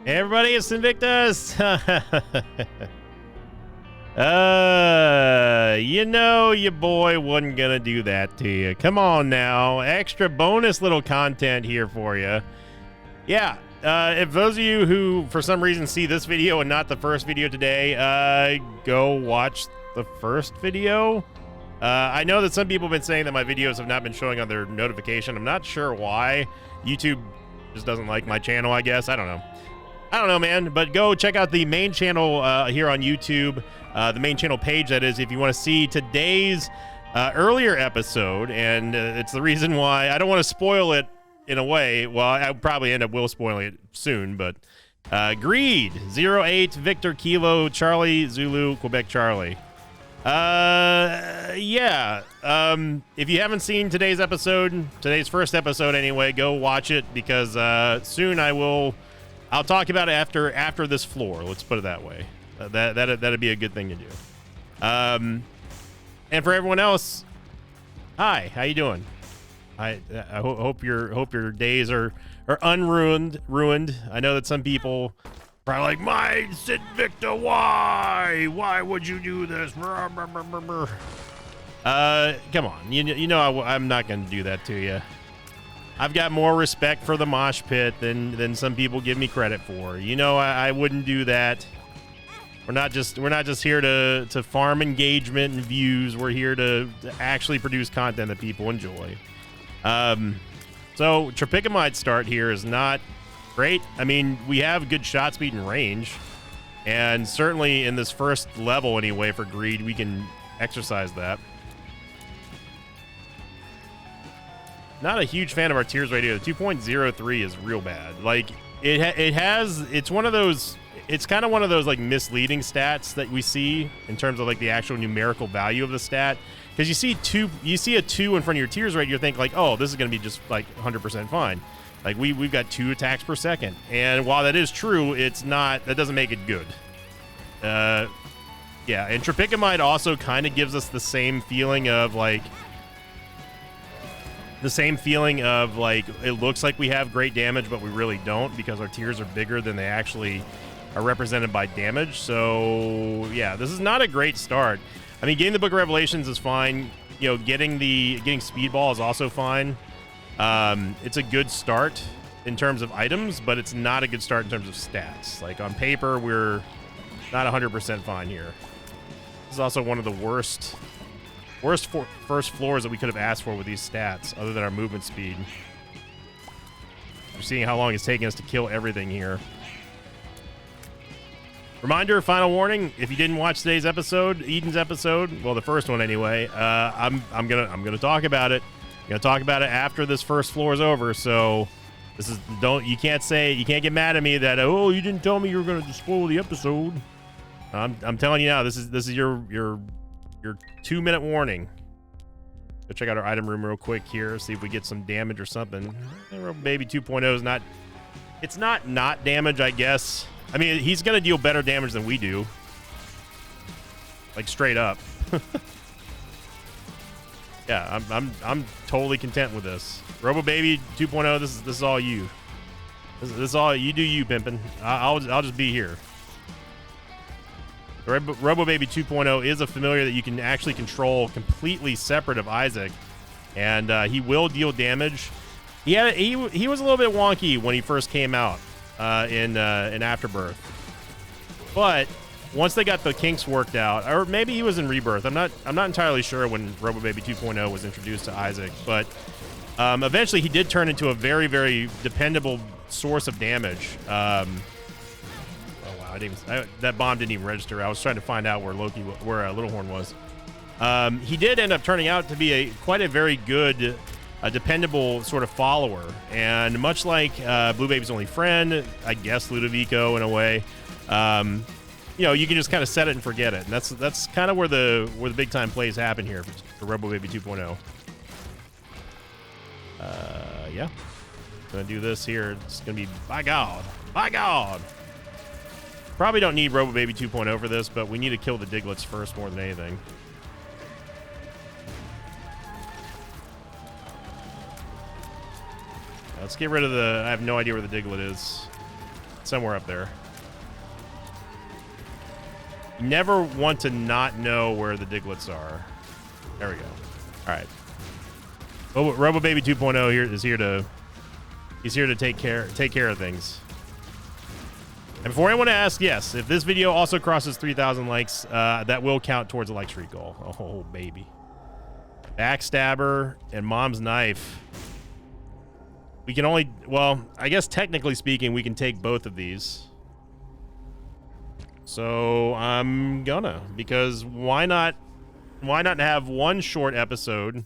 Hey everybody, it's Invictus. You know your boy wasn't gonna do that to you. Come on now, extra bonus little content here for you. Yeah, if those of you who for some reason see this video and not the first video today, go watch the first video. I know that some people have been saying that my videos have not been showing on their notification. I'm not sure why. YouTube just doesn't like my channel, I guess. I don't know, man, but go check out the main channel here on YouTube, the main channel page, that is, if you want to see today's earlier episode. And it's the reason why I don't want to spoil it in a way. Well, I probably end up spoiling it soon, but Greed 08 Victor Kilo Charlie Zulu Quebec Charlie. Yeah. If you haven't seen today's episode, today's first episode anyway, go watch it, because soon I'll talk about it after this floor. Let's put it that way. That'd be a good thing to do. And for everyone else, hi, how you doing? I hope your days are unruined. I know that some people probably like, my Sid Victor, why would you do this? Come on, you know I'm not gonna do that to you. I've got more respect for the mosh pit than some people give me credit for. You know, I wouldn't do that. We're not just here to farm engagement and views. We're here to actually produce content that people enjoy. So Tropicamide start here is not great. I mean, we have good shot speed and range, and certainly in this first level anyway for Greed, we can exercise that. Not a huge fan of our tears radio. The 2.03 is real bad. Like it's one of those, it's kind of one of those like misleading stats that we see in terms of like the actual numerical value of the stat. Because you see a 2 in front of your tears radio, you think like, oh, this is going to be just like 100% fine. Like we've got 2 attacks per second. And while that is true, it's not, that doesn't make it good. Yeah, and Tropicamide also kind of gives us the same feeling of like, it looks like we have great damage, but we really don't, because our tiers are bigger than they actually are represented by damage. So yeah, this is not a great start. I mean, getting the Book of Revelations is fine. You know, getting Speedball is also fine. It's a good start in terms of items, but it's not a good start in terms of stats. Like on paper, we're not 100% fine here. This is also one of the worst first floors that we could have asked for with these stats, other than our movement speed. We're seeing how long it's taking us to kill everything here. Reminder, final warning: if you didn't watch today's episode, Eden's episode, well, the first one anyway, I'm gonna talk about it. I'm gonna talk about it after this first floor is over. So this is, you can't get mad at me that, oh, you didn't tell me you were gonna spoil the episode. I'm telling you now, this is your 2-minute warning. Go check out our item room real quick here, see if we get some damage or something. Maybe 2.0 is not, it's not damage, I guess. I mean, he's gonna deal better damage than we do, like straight up. Yeah, I'm totally content with this. Robo Baby 2.0, this is all you. This is all you do, you pimpin'. I'll just be here. Robo Baby 2.0 is a familiar that you can actually control completely separate of Isaac, and he will deal damage. He was a little bit wonky when he first came out in Afterbirth, but once they got the kinks worked out, or maybe he was in Rebirth. I'm not entirely sure when Robo Baby 2.0 was introduced to Isaac, but eventually he did turn into a very, very dependable source of damage. That bomb didn't even register. I was trying to find out where Littlehorn was. He did end up turning out to be quite a very good, dependable sort of follower. And much like Blue Baby's only friend, I guess Ludovico in a way, you know, you can just kind of set it and forget it. And that's kind of where the big time plays happen here for Robo Baby 2.0. Yeah, gonna do this here. It's gonna be by God. Probably don't need Robo Baby 2.0 for this, but we need to kill the Diglets first more than anything. Let's get rid of the... I have no idea where the Diglett is. somewhere up there. You never want to not know where the Digletts are. There we go. All right. Robo Baby 2.0 he's here to take care of things. And before anyone asks, yes, if this video also crosses 3,000 likes, that will count towards a like streak goal. Oh, baby. Backstabber and Mom's Knife. We can only, well, I guess technically speaking, we can take both of these. So I'm gonna, because why not have one short episode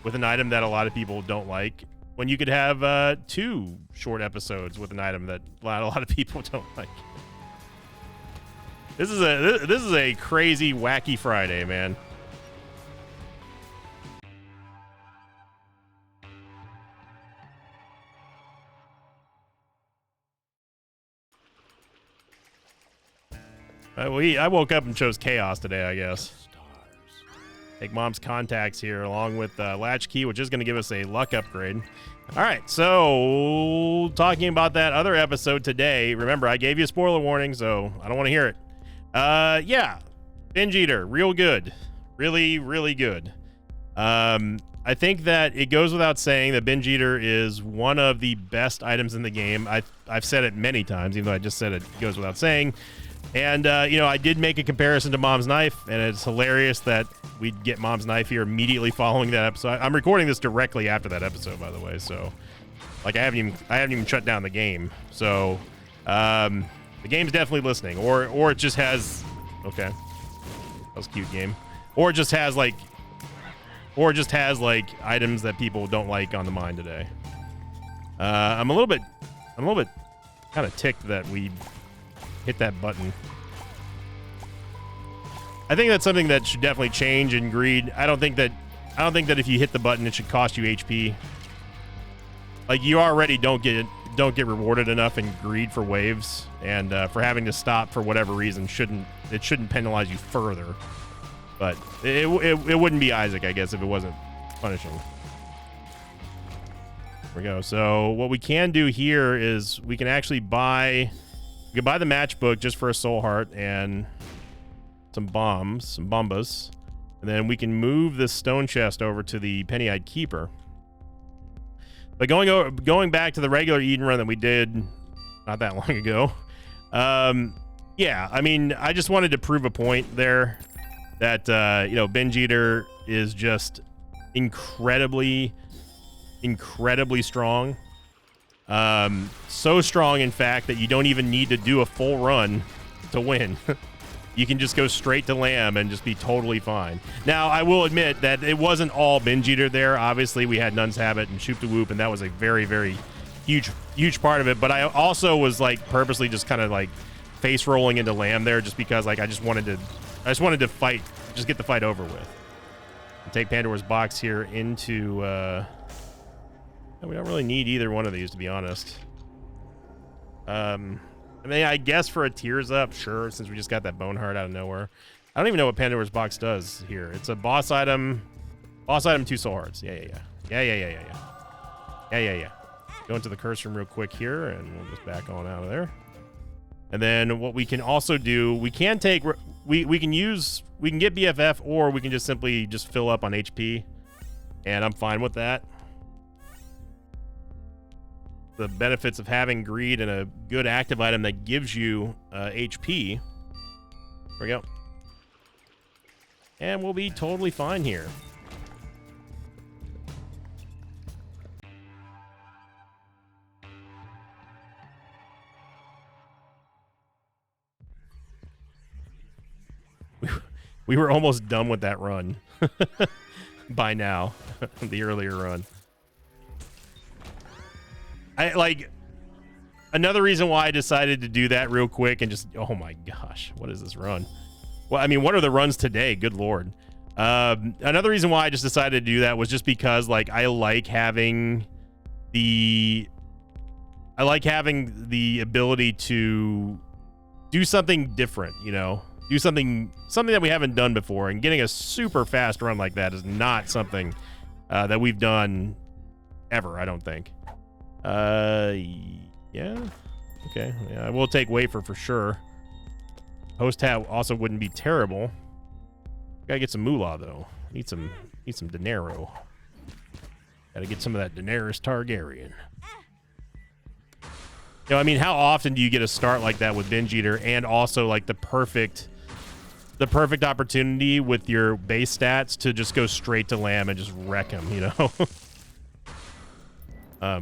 with an item that a lot of people don't like when you could have 2 short episodes with an item that a lot of people don't like. This is a crazy, wacky Friday, man. I woke up and chose Chaos today, I guess. Take Mom's contacts here along with Latchkey, which is going to give us a luck upgrade. All right, so talking about that other episode today, remember, I gave you a spoiler warning, so I don't want to hear it. Yeah, Binge Eater, real good. Really, really good. I think that it goes without saying that Binge Eater is one of the best items in the game. I've said it many times, even though I just said it goes without saying. And, you know, I did make a comparison to Mom's Knife, and it's hilarious that we'd get Mom's Knife here immediately following that episode. I'm recording this directly after that episode, by the way, so, like, I haven't even shut down the game. So, the game's definitely listening, or it just has, okay, that was a cute game, or it just has like items that people don't like on the mind today. I'm a little bit kind of ticked that we hit that button. I think that's something that should definitely change in Greed. I don't think that if you hit the button it should cost you HP. Like, you already don't get rewarded enough in Greed for waves, and for having to stop for whatever reason shouldn't penalize you further. But it wouldn't be Isaac, I guess, if it wasn't punishing. There we go. So what we can do here is we can actually buy the matchbook just for a soul heart and some bombas, and then we can move this stone chest over to the Penny-Eyed Keeper. But going back to the regular Eden run that we did not that long ago, yeah, I mean, I just wanted to prove a point there that you know, Binge Eater is just incredibly strong. So strong, in fact, that you don't even need to do a full run to win. You can just go straight to Lamb and just be totally fine. Now, I will admit that it wasn't all Binge Eater there. Obviously, we had Nun's Habit and Shoop to Whoop, and that was a very, very huge part of it. But I also was like purposely just kind of like face rolling into Lamb there, just because like I just wanted to fight, just get the fight over with. And take Pandora's Box here into. We don't really need either one of these, to be honest. I mean, I guess for a Tears Up, sure, since we just got that Bone Heart out of nowhere. I don't even know what Pandora's Box does here. It's a boss item. 2 soul hearts. Yeah. Go into the curse room real quick here, and we'll just back on out of there. And then what we can also do, we can take, we can get BFF, or we can just simply fill up on HP, and I'm fine with that. The benefits of having Greed and a good active item that gives you HP. There we go. And we'll be totally fine here. We were almost done with that run by now, the earlier run. I like another reason why I decided to do that real quick and just, oh my gosh, what is this run? Well, I mean, what are the runs today? Good Lord. Another reason why I just decided to do that was just because like I like having the ability to do something different, you know, do something that we haven't done before, and getting a super fast run like that is not something that we've done ever, I don't think. Yeah. Okay, yeah, I will take wafer for sure. Host hat also wouldn't be terrible. Gotta get some moolah though. Need some dinero. Gotta get some of that Daenerys Targaryen. You know, I mean, how often do you get a start like that with Binge Eater, and also like the perfect opportunity with your base stats to just go straight to Lamb and just wreck him, you know? I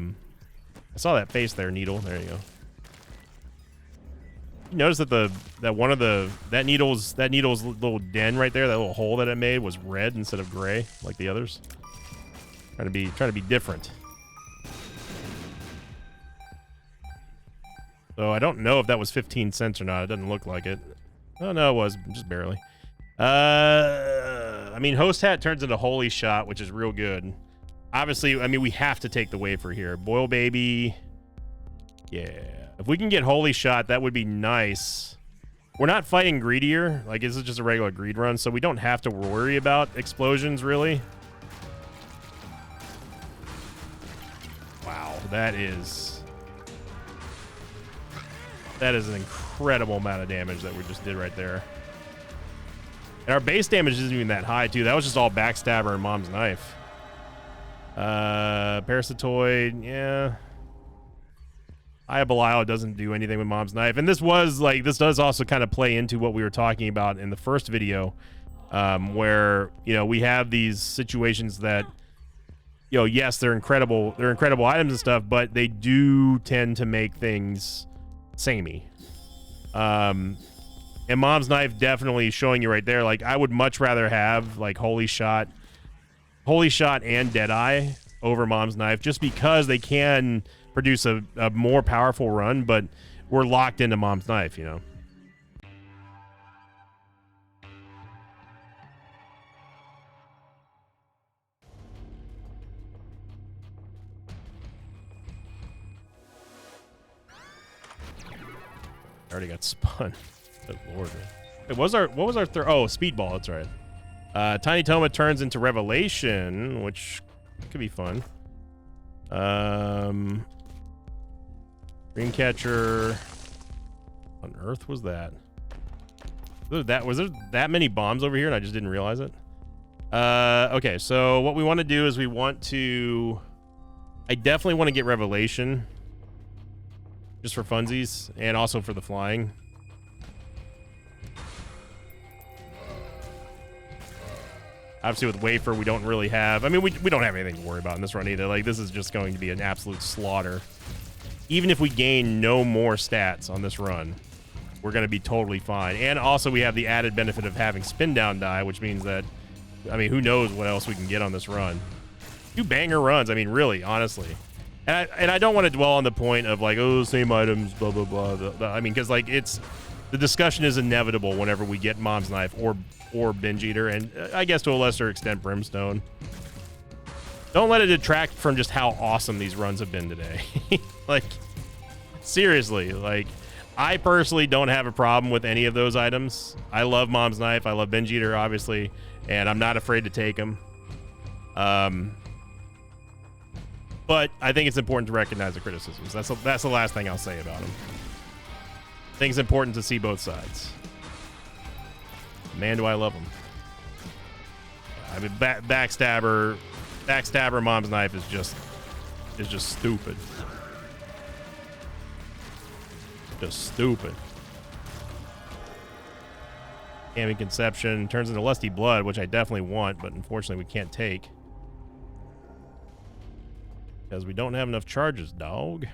saw that face there, Needle. There you go. You notice that that needle's little den right there, that little hole that it made was red instead of gray like the others. Trying to be different. So I don't know if that was 15 cents or not. It doesn't look like it. Oh no, it was just barely. I mean, host hat turns into holy shot, which is real good. Obviously, I mean, we have to take the wafer here. Boil baby. Yeah. If we can get holy shot, that would be nice. We're not fighting greedier. Like, this is just a regular greed run, so we don't have to worry about explosions, really. Wow, that is an incredible amount of damage that we just did right there. And our base damage isn't even that high, too. That was just all Backstabber and Mom's Knife. Parasitoid, yeah. Eye of Belial doesn't do anything with Mom's Knife. And this does also kind of play into what we were talking about in the first video, where, you know, we have these situations that, you know, yes, they're incredible items and stuff, but they do tend to make things samey. And Mom's Knife definitely showing you right there, like, I would much rather have like Holy Shot and Deadeye over Mom's Knife, just because they can produce a more powerful run, but we're locked into Mom's Knife, you know. I already got spun. Good lord. Wait, what was our third? Oh, Speedball, that's right. Tiny Toma turns into Revelation, which could be fun. Dreamcatcher. On Earth was that? Was there that many bombs over here and I just didn't realize it? Okay, so what we want to do is I definitely want to get Revelation. Just for funsies, and also for the flying. Obviously with Wafer, we don't really have... I mean, we don't have anything to worry about in this run either. Like, this is just going to be an absolute slaughter. Even if we gain no more stats on this run, we're going to be totally fine. And also we have the added benefit of having Spin Down die, which means that... I mean, who knows what else we can get on this run. 2 banger runs, I mean, really, honestly. And I don't want to dwell on the point of like, oh, same items, blah, blah, blah. I mean, because like the discussion is inevitable whenever we get Mom's Knife or Binge Eater, and I guess to a lesser extent Brimstone. Don't let it detract from just how awesome these runs have been today. Like, seriously, like, I personally don't have a problem with any of those items. I love Mom's Knife, I love Binge Eater, obviously, and I'm not afraid to take them. But I think it's important to recognize the criticisms. That's the last thing I'll say about them. I think it's important to see both sides. Man, do I love them. I mean, Backstabber, Mom's Knife is just stupid. Just stupid. Gaming Conception turns into Lusty Blood, which I definitely want, but unfortunately we can't take. Because we don't have enough charges, dog.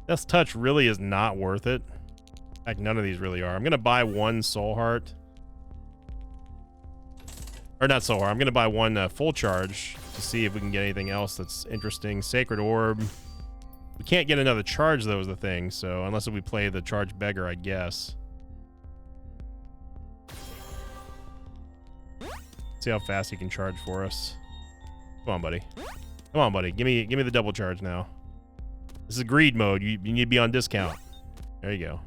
Death's Touch really is not worth it. In fact, none of these really are. I'm going to buy 1 Soul Heart. Or not Soul Heart. I'm going to buy 1 Full Charge to see if we can get anything else that's interesting. Sacred Orb. We can't get another charge, though, is the thing. So unless we play the Charge Beggar, I guess. See how fast he can charge for us. Come on, buddy. Come on, buddy. Give me the double charge now. This is greed mode. You need to be on discount. There you go.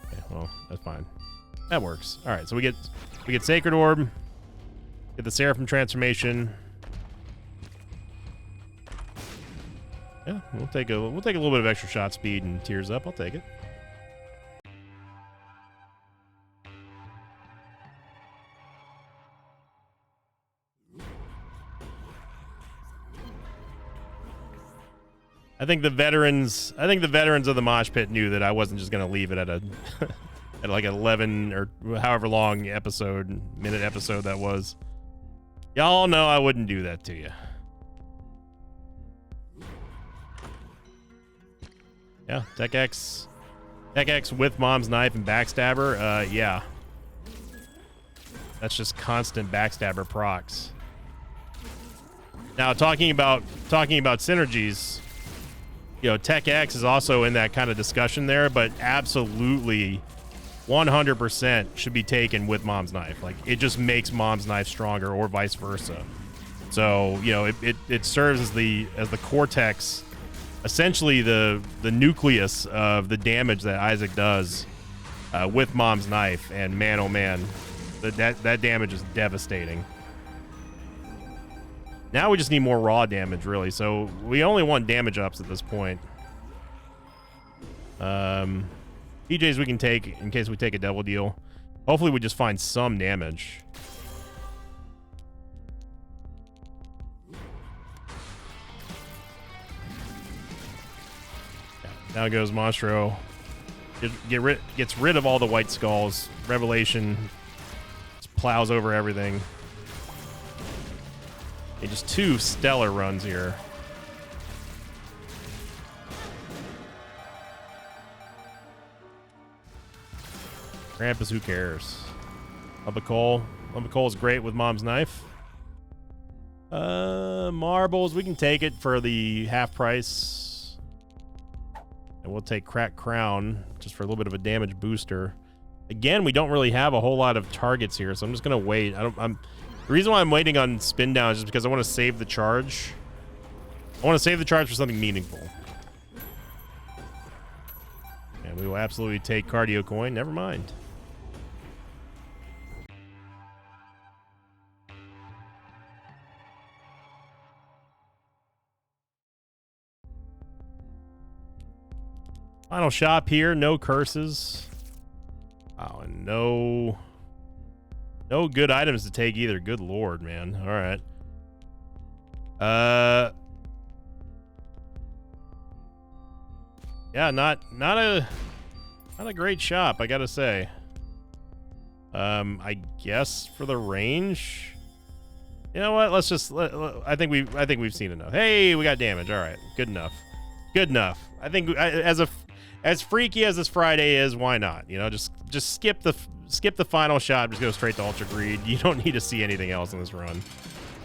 Okay, well, that's fine. That works. All right, so we get Sacred Orb, get the Seraphim transformation, Yeah, we'll take a little bit of extra shot speed and tears up. I'll take it. I think the veterans of the mosh pit knew that I wasn't just going to leave it at a at like 11 or however long minute episode that was. Y'all know I wouldn't do that to you. Yeah, Tech X with Mom's Knife and Backstabber. Yeah. That's just constant Backstabber procs. Now, talking about synergies, you know, Tech X is also in that kind of discussion there, but absolutely 100% should be taken with Mom's Knife. Like, it just makes Mom's Knife stronger, or vice versa. So, you know, it serves as the cortex, essentially the nucleus of the damage that Isaac does with Mom's Knife. And man, oh man, that damage is devastating. Now we just need more raw damage, really. So we only want damage ups at this point. PJs we can take in case we take a double deal. Hopefully we just find some damage. Now goes Monstro. Gets rid of all the white skulls. Revelation just plows over everything. Okay, just 2 stellar runs here. Krampus, who cares? Lumbercoal is great with Mom's Knife. Marbles, we can take it for the half price. And we'll take Cracked Crown just for a little bit of a damage booster. Again, we don't really have a whole lot of targets here, so I'm just gonna wait. The reason why I'm waiting on Spin Down is just because I want to save the charge. I want to save the charge for something meaningful. And we will absolutely take Cardio Coin. Never mind. Final shop here. No curses. Oh, and no good items to take either. Good lord, man. All right. Yeah, not a great shop, I gotta say. I guess for the range. You know what? Let's just. I think we've seen enough. Hey, we got damage. All right, good enough. Good enough. I think as freaky as this Friday is, why not? You know, just skip the final shot. Just go straight to Ultra Greed. You don't need to see anything else in this run.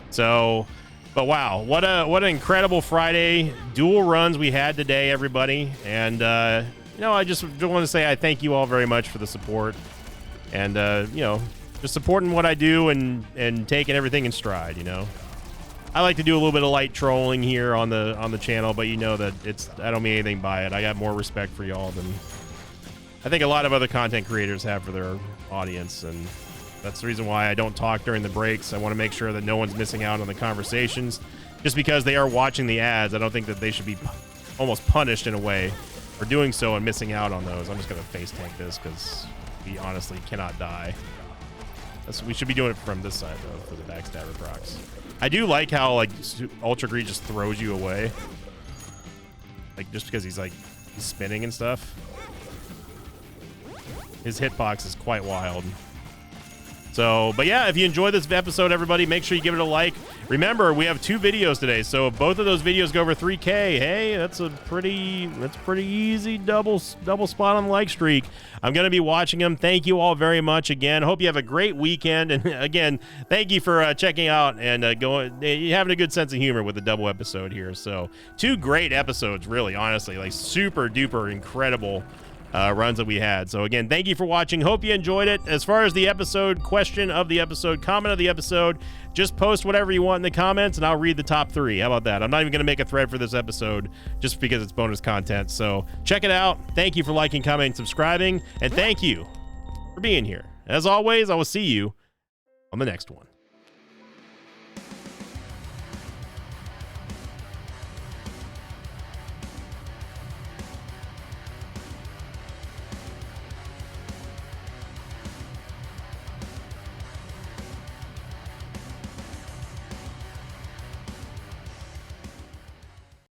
So, but wow, what an incredible Friday. Dual runs we had today, everybody. And you know, I just want to say I thank you all very much for the support, and you know, just supporting what I do and taking everything in stride. You know, I like to do a little bit of light trolling here on the channel, but you know that I don't mean anything by it. I got more respect for y'all than I think a lot of other content creators have for their audience, and that's the reason why I don't talk during the breaks. I want to make sure that no one's missing out on the conversations. Just because they are watching the ads, I don't think that they should be almost punished in a way for doing so and missing out on those. I'm just going to face tank this because we honestly cannot die. We should be doing it from this side, though, for the Backstabber procs. I do like how, like, Ultra Greed just throws you away. Like, just because he's spinning and stuff. His hitbox is quite wild. So, but yeah, if you enjoyed this episode, everybody, make sure you give it a like. Remember, we have 2 videos today, so if both of those videos go over 3K, hey, that's pretty easy double spot on the like streak. I'm going to be watching them. Thank you all very much again. Hope you have a great weekend. And again, thank you for checking out and having a good sense of humor with the double episode here. So 2 great episodes, really, honestly, like super duper incredible runs that we had. So again, thank you for watching. Hope you enjoyed it. As far as the episode, question of the episode, comment of the episode, just post whatever you want in the comments and I'll read the top 3. How about that? I'm not even going to make a thread for this episode just because it's bonus content. So check it out. Thank you for liking, commenting, subscribing, and thank you for being here. As always, I will see you on the next one.